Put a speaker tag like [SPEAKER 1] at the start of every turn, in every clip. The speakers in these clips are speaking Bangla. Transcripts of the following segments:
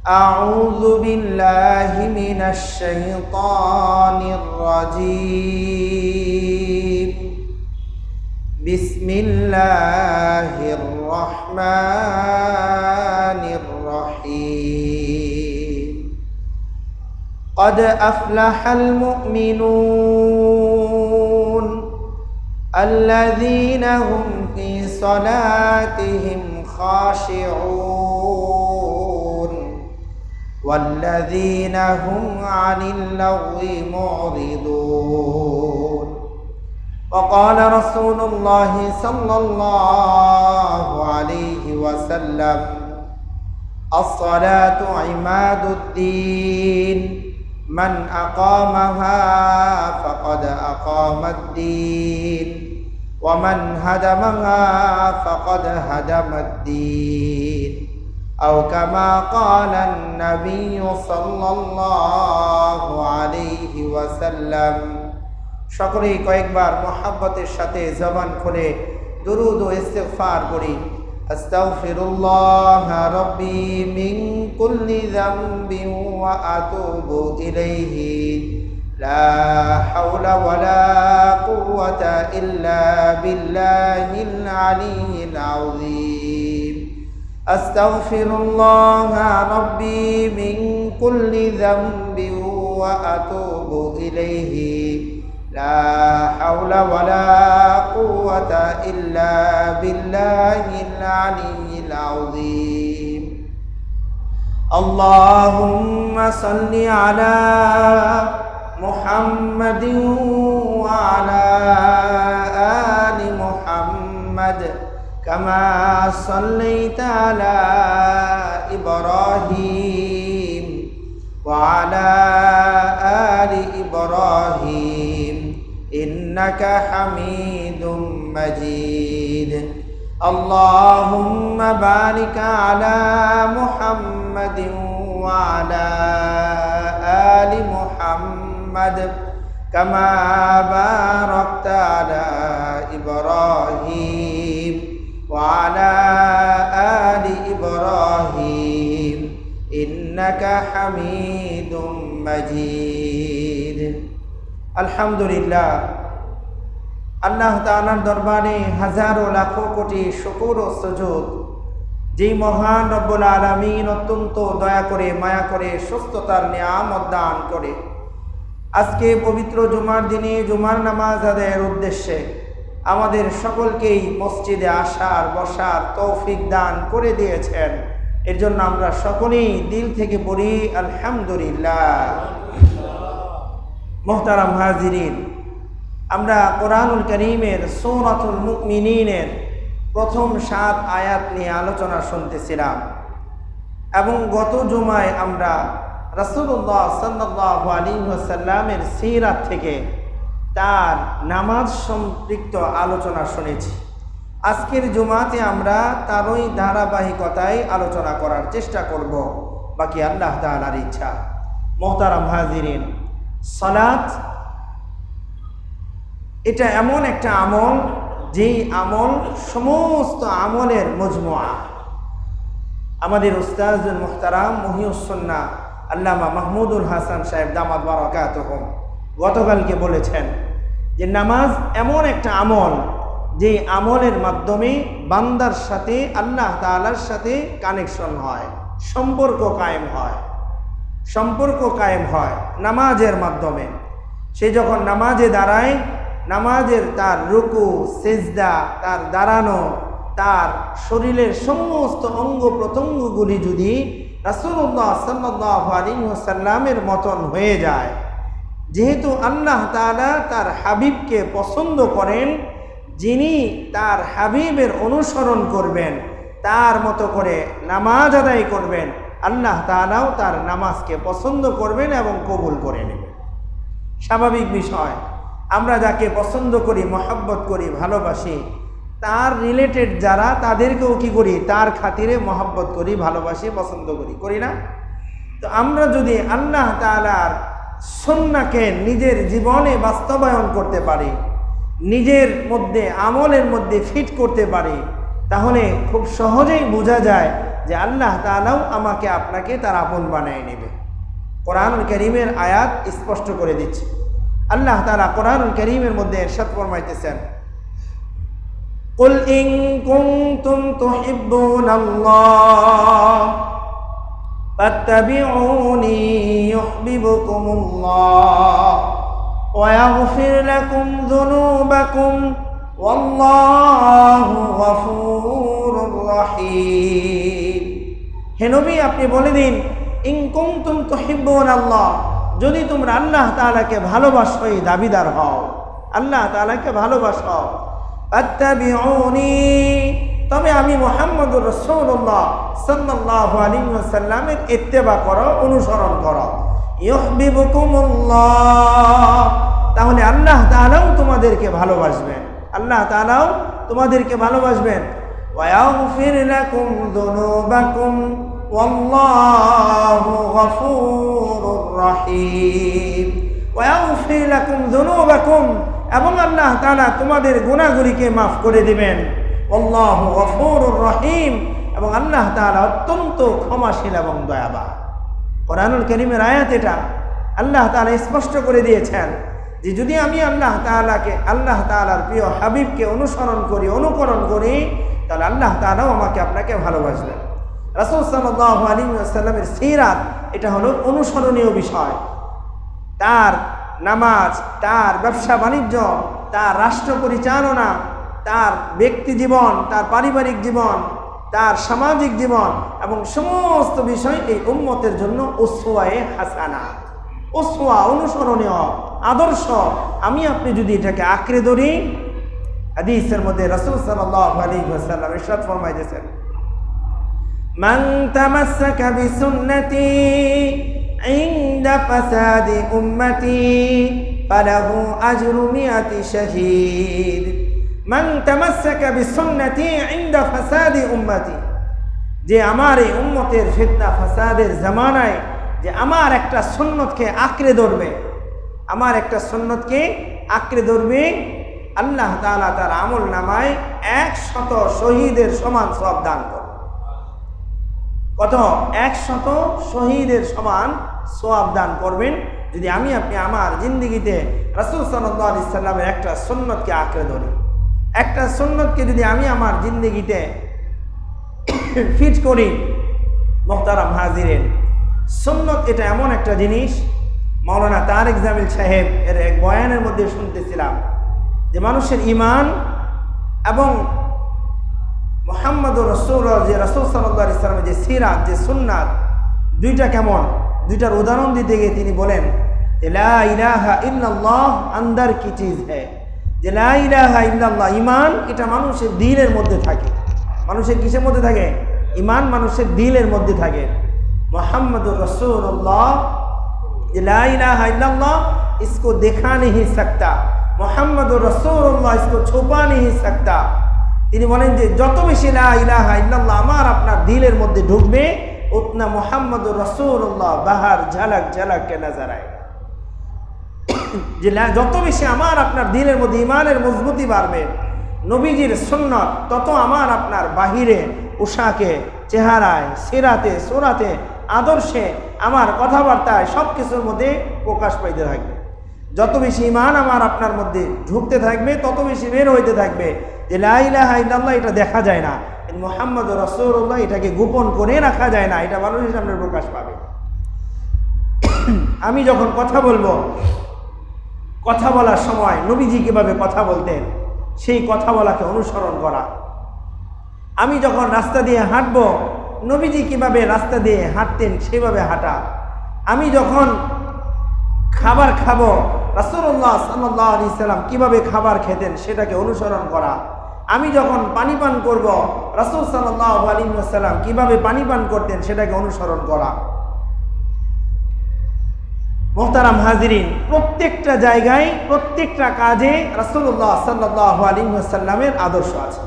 [SPEAKER 1] أعوذ بالله من الشيطان الرجيم. بسم الله الرحمن الرحيم. قد أفلح المؤمنون الذين هم في صلاتهم خاشعون والذين هم عن اللغو معرضون. وقال رسول الله صلى الله عليه وسلم: الصلاة عماد الدين، من أقامها فقد أقام الدين ومن هدمها فقد هدم الدين، أو كما قال النبي صلى الله عليه وسلم. সকলেই কয়েকবার মুহাব্বতের সাথে জবান খুলে দুরূদ ও ইস্তিগফার করি। আস্তাগফিরুল্লাহ রাব্বি মিন কুল্লি যামবিন ওয়া আতুবু ইলাইহি লা হাওলা ওয়ালা কুওয়াতা ইল্লা বিল্লাহিল আলিয়্যিল আযীম। আস্তাগফিরুল্লাহ রাব্বি মিন কুল্লি যামবিন ওয়া আতুবু ইলাইহি লা হাওলা ওয়ালা কুওয়াতা ইল্লা বিল্লাহিল আলিয়্যিল আযীম। আল্লাহুম্মা সাল্লি আলা মুহাম্মাদিন ওয়া আলা আলি মুহাম্মাদ কামা সাল্লাইতা আলা ইব্রাহিম ওয়া আলা আলি ইব্রাহিম ইন্নাকা হামিদুম মাজিদ। আল্লাহুম্মা বারিক আলা মুহাম্মাদিন ওয়া আলা আলি মুহাম্মাদ কামা বারাকতা আলা ইব্রাহিম ওয়া আলা আলি ইব্রাহিম ইন্নাকা হামিদুম মাজিদ। আলহামদুলিল্লাহ, আল্লাহ তাআলার দরবারে হাজারো লাখো কোটি শুকর ও সুজুদ। যেই মহান রব্বুল আলামিন অত্যন্ত দয়া করে মায়া করে সুস্থতার নিয়ামত দান করে আজকে পবিত্র জুমার দিনে জুমার নামাজ আদায়ের উদ্দেশ্যে আমাদের সকলকেই মসজিদে আসার বসার তৌফিক দান করে দিয়েছেন। এর জন্য আমরা সকলেই দিল থেকে পড়ি আলহামদুলিল্লাহ। মুহতারাম হাজিরিন, আমরা কোরআনুল কারীমের সূরাতুল মুমিনিনের প্রথম 7 আয়াত নিয়ে আলোচনা শুনতেছিলাম এবং গত জুমায় আমরা রাসূলুল্লাহ সাল্লাল্লাহু আলাইহি ওয়াসাল্লামের সিরাত থেকে তার নামাজ সম্পৃক্ত আলোচনা শুনেছি। আজকের জুমাতে আমরা তারই ধারাবাহিকতায় আলোচনা করার চেষ্টা করব, বাকি আল্লাহ তাআলার ইচ্ছা। মুহতারাম হাজিরিন, সালাত এটা এমন একটা আমল যেই আমল সমস্ত আমলের মজমুআ। আমাদের উস্তাজুল মুহতারাম মুহিউস সুন্নাহ আল্লামা মাহমুদুল হাসান সাহেব দামাত বারাকাতুহুম গতকালকে বলেছেন যে নামাজ এমন একটা আমল যে আমলের মাধ্যমে বান্দার সাথে আল্লাহ তাআলার সাথে কানেকশন হয়, সম্পর্ক কায়েম হয় নামাজের মাধ্যমে। সে যখন নামাজে দাঁড়ায়, নামাজের তার রুকু সিজদা, তার দাঁড়ানো, তার শরীরের সমস্ত অঙ্গ প্রত্যঙ্গগুলি যদি রাসূলুল্লাহ সাল্লাল্লাহু আলাইহি ওয়াসাল্লামের মতন হয়ে যায়, যেহেতু আল্লাহ তাআলা তার হাবিবকে পছন্দ করেন, যিনি তার হাবিবের অনুসরণ করবেন, তার মতো করে নামাজ আদায় করবেন, আল্লাহ তাআলাও তার নামাজকে পছন্দ করবেন এবং কবুল করে নেবেন। স্বাভাবিক বিষয়, আমরা যাকে পছন্দ করি, মহব্বত করি, ভালোবাসি, তার রিলেটেড যারা তাদেরকেও কি করি, তার খাতিরে মহব্বত করি, ভালোবাসি, পছন্দ করি না? তো আমরা যদি আল্লাহ তাআলার সুন্নাহকে নিজের জীবনে বাস্তবায়ন করতে পারি, নিজের মধ্যে আমলের মধ্যে ফিট করতে পারি, তাহলে খুব সহজেই বোঝা যায় যে আল্লাহ তাআলাও আমাকে আপনাকে তার আপন বানিয়ে নেবে। কোরআনুল কারীমের আয়াত স্পষ্ট করে দিচ্ছে। আল্লাহ তাআলা কোরআনুল কারীমের মধ্যে ইরশাদ ফরমাইতেছেন, কুল ইন কুনতুম তুহিব্বুনাল্লাহ ফাত্তাবিউনি ইউহিব্বুকুমুল্লাহ ওয়া ইয়াগফির লাকুম যুনুবাকুম ওয়াল্লাহু গফুরুর রহিম। হে নবী, আপনি বলে দিন, ইন কুনতুম তুহিব্বুনাল্লাহ, যদি তোমরা আল্লাহ তাআলাকে ভালোবাসোই দাবিদার হও, আল্লাহ তাআলাকে ভালোবাসো, ফাত্তাবিউনি, তবে আমি মুহাম্মদুর রাসূলুল্লাহ সাল্লাল্লাহু আলাইহি ওয়াসাল্লামের ইত্তেবা করো, অনুসরণ করো। ইউহিব্বুকুমুল্লাহ, তাহলে আল্লাহ তাআলাও তোমাদেরকে ভালোবাসবেন, আল্লাহ তাআলাও তোমাদেরকে ভালোবাসবেন। ওয়া ইয়াগফির লাকুম যুনুবাকুম ওয়াল্লাহু গফুরুর রহিম। ওয়া ইয়াগফির লাকুম যুনুবাকুম, এবং আল্লাহ তাআলা তোমাদের গুনাহগুলিকে মাফ করে দিবেন। আল্লাহু গফুরুর রহিম, এবং আল্লাহ তাআলা অত্যন্ত ক্ষমাশীল এবং দয়াবান। কোরআনুল কারীমের আয়াত এটা। আল্লাহ তাআলা স্পষ্ট করে দিয়েছেন যে যদি আমি আল্লাহ তাআলাকে, আল্লাহ তাআলার প্রিয় হাবিবকে অনুসরণ করি, অনুকরণ করি, তাহলে আল্লাহ তাআলাও আমাকে আপনাকে ভালোবাসবেন। রাসূল সাল্লাল্লাহু আলাইহি ওয়াসাল্লামের সিরাত এটা হলো অনুসরণীয় বিষয়। তার নামাজ, তার ব্যবসা বাণিজ্য, তার রাষ্ট্র পরিচালনা, তার ব্যক্তি জীবন, তার পারিবারিক জীবন, তার সামাজিক জীবন এবং সমস্ত বিষয় এই উম্মতের জন্য উসওয়ায়ে হাসানা, উসওয়া, অনুসরণীয় আদর্শ। আমি আপনি যদি এটাকে আঁকড়ে ধরি, হাদিসের মধ্যে রাসূল সাল্লাল্লাহু আলাইহি ওয়াসাল্লাম ইরশাদ ফরমাইতেছেন, মান তামাসসাকা বিসুন্নতি ইনদা ফাসাদি উম্মতি ফালাহু আজরু মিয়াতি শাহীদ। মান তামাসসাকা বিসুন্নতি ইনদা ফাসাদি উম্মতি, যে আমার এই উম্মতের ফিতনা ফাসাদের জামানায় যে আমার একটা সুন্নতকে আঁকড়ে ধরবে, আমার একটা সুন্নতকে আঁকড়ে ধরবে, আল্লাহ তাআলা তার আমল নামায় 100 শহীদের সমান সওয়াব দান করবে। কত? 100 শহীদের সমান সওয়াব দান করবেন যদি আমি আপনি আমার জিন্দেগিতে রাসূল সাল্লাল্লাহু আলাইহি সাল্লামের একটা সুন্নতকে আঁকড়ে ধরি। একটা সুন্নতকে যদি আমি আমার জিন্দেগিতে ফিট করি, মুহতারাম হাজিরিন, সুন্নত এটা এমন একটা জিনিস, মাওলানা তারেক জামিল সাহেব এর এক বয়ানের মধ্যে শুনতেছিলাম যে মানুষের ঈমান এবং মুহাম্মদুর রাসূলুল্লাহ, যে রাসূল সাল্লাল্লাহু আলাইহি সাল্লামের যে সিরাত, যে সুন্নাত, দুইটা কেমন, দুইটার উদাহরণ দিতে গিয়ে তিনি বলেন যে লা ইলাহা ইল্লাল্লাহ আন্দার কি চিজ হ্যায়, যে লা ইলাহা ইল্লাল্লাহ, ঈমান এটা মানুষের দিলের মধ্যে থাকে। মানুষের কিসের মধ্যে থাকে? ঈমান মানুষের দিলের মধ্যে থাকে। मुहम्मदुर रसूलुल्लाह, ला इलाहा इल्लल्लाह इसको देखा नहीं सकता, मुहम्मदुर रसूलुल्लाह इसको छुपा नहीं सकता। তিনি বলেন যে যত বেশি লা ইলাহা ইল্লাল্লাহ আমার আপনার দিলের মধ্যে ঢুকবে, উতনা মুহাম্মদুর রাসূলুল্লাহ বাহার ঝলক ঝলক কে নজর আয়েগা। যে যত বেশি আমার আপনার দিলের মধ্যে ঈমানের মজবুতি বাড়বে, নবীজির সুন্নাত তত আমার আপনার বাহিরে, পোশাকে, চেহারায়, সিরাতে, সুরাতে, আদর্শে, আমার কথাবার্তায় সব কিছুর মধ্যে প্রকাশ পাইতে থাকবে। যত বেশি ঈমান আমার আপনার মধ্যে ঢুকতে থাকবে, তত বেশি বের হইতে থাকবে যে লা ইলাহা ইল্লাল্লাহ এটা দেখা যায় না, মুহাম্মদুর রাসূলুল্লাহ এটাকে গোপন করে রাখা যায় না, এটা মানুষের সামনে প্রকাশ পাবে। আমি যখন কথা বলবো, কথা বলার সময় নবীজি কিভাবে কথা বলতেন সেই কথা বলাকে অনুসরণ করা। আমি যখন রাস্তা দিয়ে হাঁটবো, নবীজি কিভাবে রাস্তা দিয়ে হাঁটতেন সেভাবে হাঁটা। আমি যখন খাবার খাবো, রাসূলুল্লাহ সাল্লাল্লাহু আলাইহি সাল্লাম কিভাবে খাবার খেতেন সেটাকে অনুসরণ করা। আমি যখন পানি পান করব, রাসূল সাল্লাল্লাহু আলাইহি ওয়াসাল্লাম কিভাবে পানি পান করতেন সেটাকে অনুসরণ করা। মুহতারাম হাজিরিন, প্রত্যেকটা জায়গায়, প্রত্যেকটা কাজে রাসূলুল্লাহ সাল্লাল্লাহু আলাইহি ওয়াসাল্লামের আদর্শ আছে,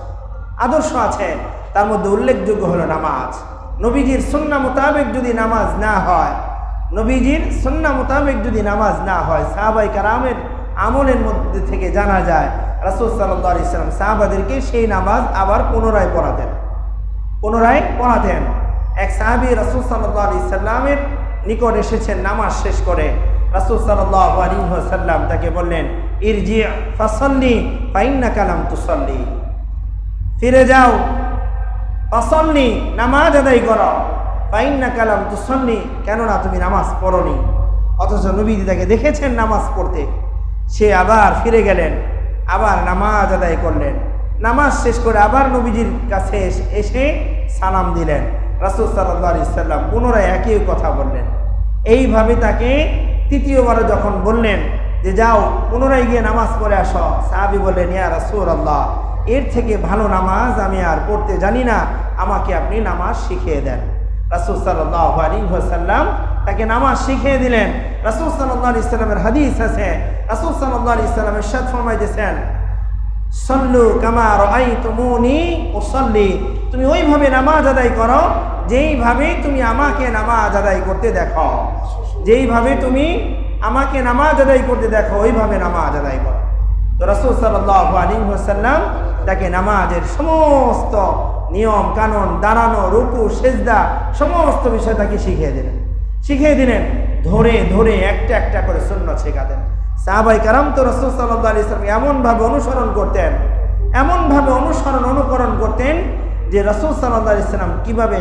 [SPEAKER 1] আদর্শ আছে। তার মধ্যে উল্লেখযোগ্য হলো নামাজ। নবীজির সুন্নাহ মোতাবেক যদি নামাজ না হয়, নবীজির সুন্নাহ মোতাবেক যদি নামাজ না হয়, সাহাবায়ে কেরামের আমলের মধ্যে থেকে জানা যায় রাসূল সাল্লাল্লাহু আলাইহি ওয়াসাল্লাম সাহাবাদেরকে সেই নামাজ আবার পুনরায় পড়াতেন, পুনরায় পড়াতেন। এক সাহাবী রাসূল সাল্লাল্লাহু আলাইহি সাল্লামের নিকট এসেছেন নামাজ শেষ করে। রাসূল সাল্লাল্লাহু আলাইহি ওয়াসাল্লাম তাকে বললেন, ইরজি ফাসাল্লি ফাইন্নাকা লাম তুসাল্লি, ফিরে যাও, ফাসাল্লি নামাজ আদায় করো, ফাইন্নাকা লাম তুসাল্লি, কেননা তুমি নামাজ পড়োনি। অথচ নবীজি তাকে দেখেছেন নামাজ পড়তে। সে আবার ফিরে গেলেন, আবার নামাজ আদায় করলেন। নামাজ শেষ করে আবার নবীজির কাছে এসে সালাম দিলেন। রাসূল সাল্লাল্লাহু আলাইহি সাল্লাম পুনরায় একই কথা বললেন। এইভাবে তাকে তৃতীয়বার যখন বললেন যে যাও পুনরায় গিয়ে নামাজ পড়ে আসো, সাহাবী বললেন, ইয়া রাসূলুল্লাহ, এর থেকে ভালো নামাজ আমি আর পড়তে জানি না, আমাকে আপনি নামাজ শিখিয়ে দেন। রাসূল সাল্লাল্লাহু আলাইহি ওয়াসাল্লাম তাকে নামাজ শিখিয়ে দিলেন। রাসূল সাল্লাল্লাহু আলাইহি সাল্লামের হাদিস আছে, রাসূল সাল্লাল্লাহু আলাইহি সাল্লাম ইরশাদ ফরমাইতেছেন, সল্লু কামা রাআইতুমুনি উসাল্লি, তুমি ওইভাবে নামাজ আদায় করো যেইভাবে তুমি আমাকে নামাজ আদায় করতে দেখো, যেইভাবে তুমি আমাকে নামাজ আদায় করতে দেখো ওইভাবে নামাজ আদায় করো। তো রাসূল সাল্লাল্লাহু আলাইহি ওয়াসাল্লাম তাকে নামাজের সমস্ত নিয়ম কানুন, দাঁড়ানো, রুকু, সেজদা, সমস্ত বিষয় তাকে শিখিয়ে দিলেন। ধরে ধরে একটা একটা করে সুন্নাত শেখাতেন। সাহাবায়ে কেরাম তো রাসূল সাল্লাল্লাহু আলাইহি ওয়াসাল্লাম এমনভাবে অনুকরণ করতেন যে রাসূল সাল্লাল্লাহু আলাইহি ওয়াসাল্লাম কিভাবে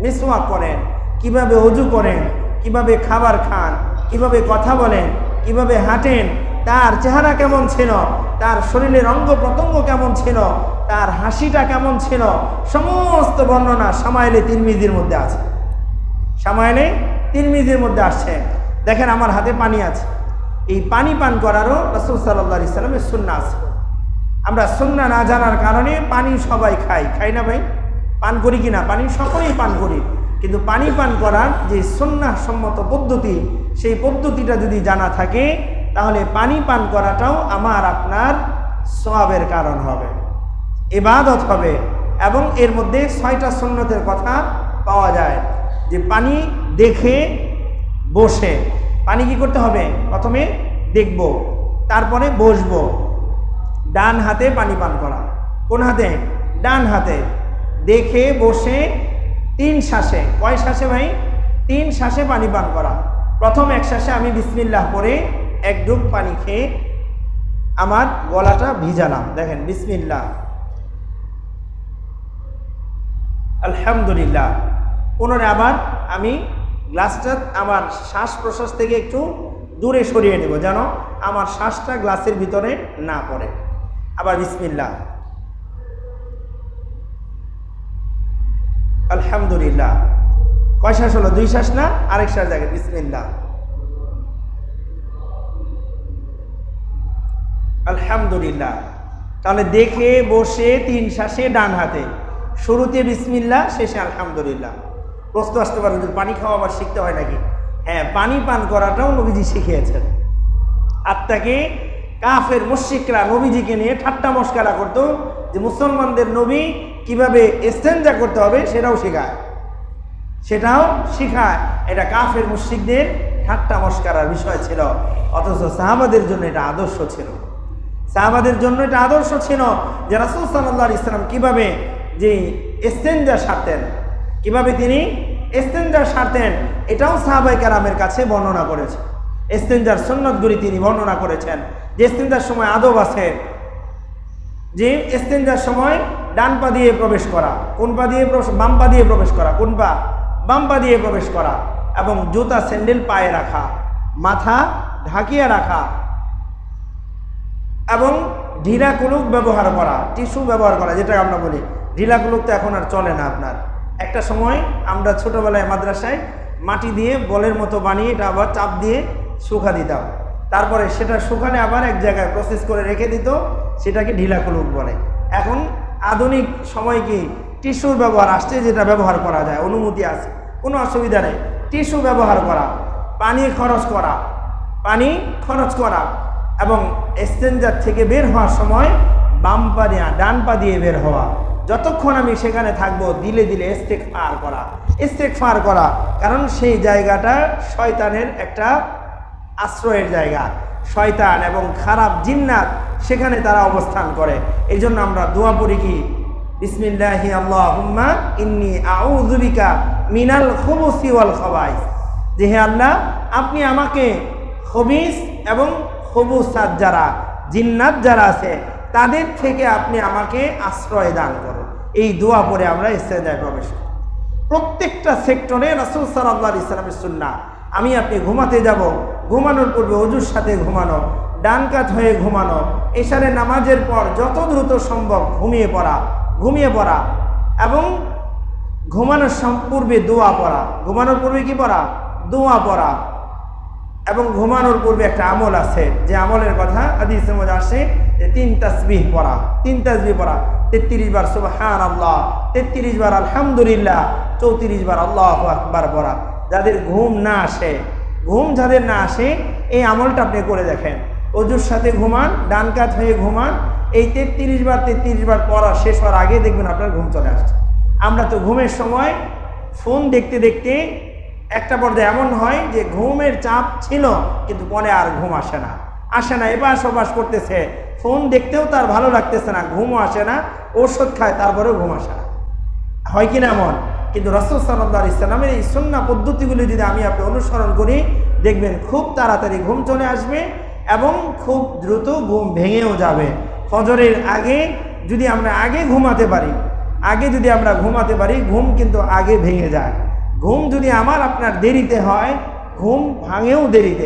[SPEAKER 1] মিসওয়াক করেন, কিভাবে ওযু করেন, কিভাবে খাবার খান, কিভাবে কথা বলেন, কিভাবে হাঁটেন, তার চেহারা কেমন ছিল, তার শরীরের অঙ্গ প্রত্যঙ্গ কেমন ছিল, তার হাসিটা কেমন ছিল, সমস্ত বর্ণনা শামাইলে তিরমিজির মধ্যে আছে। শামাইলে তিরমিজির মধ্যে আসছে। দেখেন আমার হাতে পানি আছে, এই পানি পান করারও রাসূল সাল্লাল্লাহু আলাইহি সাল্লামের সুন্নাহ আছে। আমরা সুন্নাহ না জানার কারণে পানি সবাই খাই না ভাই? পান করি কিনা? পানি সকলেই পান করি, কিন্তু পানি পান করার যে সুন্নাহ সম্মত পদ্ধতি, সেই পদ্ধতিটা যদি জানা থাকে তাহলে পানি পান করাটাও আমার আপনার সওয়াবের কারণ হবে, ইবাদত হবে। এবং এর মধ্যে 6টা সুন্নতের কথা পাওয়া যায়। যে পানি দেখে বসে, পানি কি করতে হবে? প্রথমে দেখব, তারপরে বসবো। ডান হাতে পানি পান করা। কোন হাতে? ডান হাতে। দেখে বসে 3 শ্বাসে। কয় শ্বাসে ভাই? 3 শ্বাসে পানি পান করা। প্রথম এক শ্বাসে আমি বিসমিল্লাহ পড়ে এক ডুব পানি খেয়ে আমার গলাটা ভিজালাম। দেখেন, বিসমিল্লাহ, আলহামদুলিল্লাহ। পুনরায় আবার আমি গ্লাসটা আমার শ্বাস প্রশ্বাস থেকে একটু দূরে সরিয়ে নেব, যেন আমার শ্বাসটা গ্লাসের ভিতরে না পড়ে। আবার বিসমিল্লাহ, আলহামদুলিল্লাহ। কয় শ্বাস হলো? 2 শ্বাস না? আরেক শ্বাস দেখেন, বিসমিল্লাহ, আলহামদুলিল্লাহ। তাহলে দেখে বসে 3 শ্বাসে ডান হাতে, শুরুতে বিসমিল্লাহ, শেষে আলহামদুলিল্লাহ। প্রশ্ন আসতে পারে যে পানি খাওয়া আবার শিখতে হয় নাকি? হ্যাঁ, পানি পান করাটাও নবীজি শিখিয়েছেন। আত্মাকে কাফের মুশরিকরা নবীজিকে নিয়ে ঠাট্টা মশকরা করতো, যে মুসলমানদের নবী কিভাবে ইস্তেনজা করতে হবে সেটাও শেখায়। এটা কাফের মুশরিকদের ঠাট্টা মশকরার বিষয় ছিল। অথচ সাহাবাদের জন্য এটা আদর্শ ছিল। যে রাসূল সাল্লাল্লাহু আলাইহি ওয়াসাল্লাম কিভাবে যে ইস্তেনজা সারতেন, কিভাবে তিনি ইস্তেনজা সারতেন, এটাও সাহাবায়ে কেরামের কাছে বর্ণনা করেছে। ইস্তেনজার সুন্নতগুলি তিনি বর্ণনা করেছেন। যে ইস্তেনজার সময় আদব আছে, যে ইস্তেনজার সময় ডান পা দিয়ে প্রবেশ করা, কোন পা দিয়ে? বাম পা দিয়ে প্রবেশ করা। কোন পা? বাম পা দিয়ে প্রবেশ করা। এবং জুতা স্যান্ডেল পায়ে রাখা, মাথা ঢাকিয়ে রাখা, এবং ঢিলা কুলুক ব্যবহার করা, টিস্যু ব্যবহার করা, যেটা আমরা বলি। ঢিলা কুলুক তো এখন আর চলে না আপনার। একটা সময় আমরা ছোটবেলায় মাদ্রাসায় মাটি দিয়ে বলের মতো বানিয়ে এটা আবার চাপ দিয়ে শুকা দিতাম, তারপরে সেটা শুকানে আবার এক জায়গায় প্রসেস করে রেখে দিত, সেটাকে ঢিলা কুলুক বলে। এখন আধুনিক সময় কি টিস্যুর ব্যবহার আসছে, যেটা ব্যবহার করা যায়, অনুমতি আছে, কোনো অসুবিধা নেই। টিস্যু ব্যবহার করা, পানি খরচ করা এবং ইস্তেনজার থেকে বের হওয়ার সময় বাম পা দিয়ে ডান পা দিয়ে বের হওয়া। যতক্ষণ আমি সেখানে থাকবো দিলে দিলে ইস্তেগফার করা, কারণ সেই জায়গাটা শয়তানের একটা আশ্রয়ের জায়গা। শয়তান এবং খারাপ জিন্নাত সেখানে তারা অবস্থান করে। এই জন্য আমরা দোয়া পড়ি কি? বিসমিল্লাহি আল্লাহুম্মা ইন্নী আউযু বিকা মিনাল খুবুসি ওয়াল খাবাইস, যে হে আল্লাহ, আপনি আমাকে খবিস এবং খুবুসাত যারা জিন্নাত যারা আছে তাদের থেকে আপনি আমাকে আশ্রয় দান করুন। এই দোয়া পরে আমরা ইস্তেজায় প্রবেশ করি। প্রত্যেকটা সেক্টরে রাসূল সাল্লাল্লাহু আলাইহি ওয়াসাল্লামের সুন্নাহ। আমি আপনি ঘুমাতে যাব, ঘুমানোর পূর্বে ওযুর সাথে ঘুমানো, ডান কাত হয়ে ঘুমানো, এশারের নামাজের পর যত দ্রুত সম্ভব ঘুমিয়ে পড়া এবং ঘুমানোর পূর্বে দোয়া পড়া। ঘুমানোর পূর্বে কি পড়া? দোয়া পড়া। এবং ঘুমানোর পূর্বে একটা আমল আছে, যে আমলের কথা হাদিসের মধ্যে আসে, যে 3 তাসবিহ পড়া। 3 তাসবিহ পড়া, 33 বার সুবহানাল্লাহ, 33 বার আলহামদুলিল্লাহ, 34 বার আল্লাহু আকবার পড়া। যাদের ঘুম যাদের না আসে এই আমলটা আপনি করে দেখেন। ওযুর সাথে ঘুমান, ডান কাত হয়ে ঘুমান, এই 33 বার পড়া শেষ হওয়ার আগে দেখবেন আপনার ঘুম চলে আসছে। আমরা তো ঘুমের সময় ফোন দেখতে দেখতে একটা পর্যায়ে এমন হয় যে ঘুমের চাপ ছিল কিন্তু পরে আর ঘুম আসে না, এপাশ ওপাশ করতেছে, ফোন দেখতেও তার ভালো লাগতেছে না, ঘুমও আসে না, ওষুধ খায় তারপরেও ঘুম আসে না, হয় কিনা এমন? কিন্তু রাসূল সাল্লাল্লাহু আলাইহি ওয়াসাল্লামের এই সুন্নাহ পদ্ধতিগুলি যদি আমি আপনি অনুসরণ করি, দেখবেন খুব তাড়াতাড়ি ঘুম চলে আসবে এবং খুব দ্রুত ঘুম ভেঙেও যাবে। ফজরের আগে যদি আমরা ঘুমাতে পারি, ঘুম কিন্তু আগে ভেঙে যায়। ঘুম যদি আমার আপনার দেরিতে হয়, ঘুম ভাঙেও দেরিতে।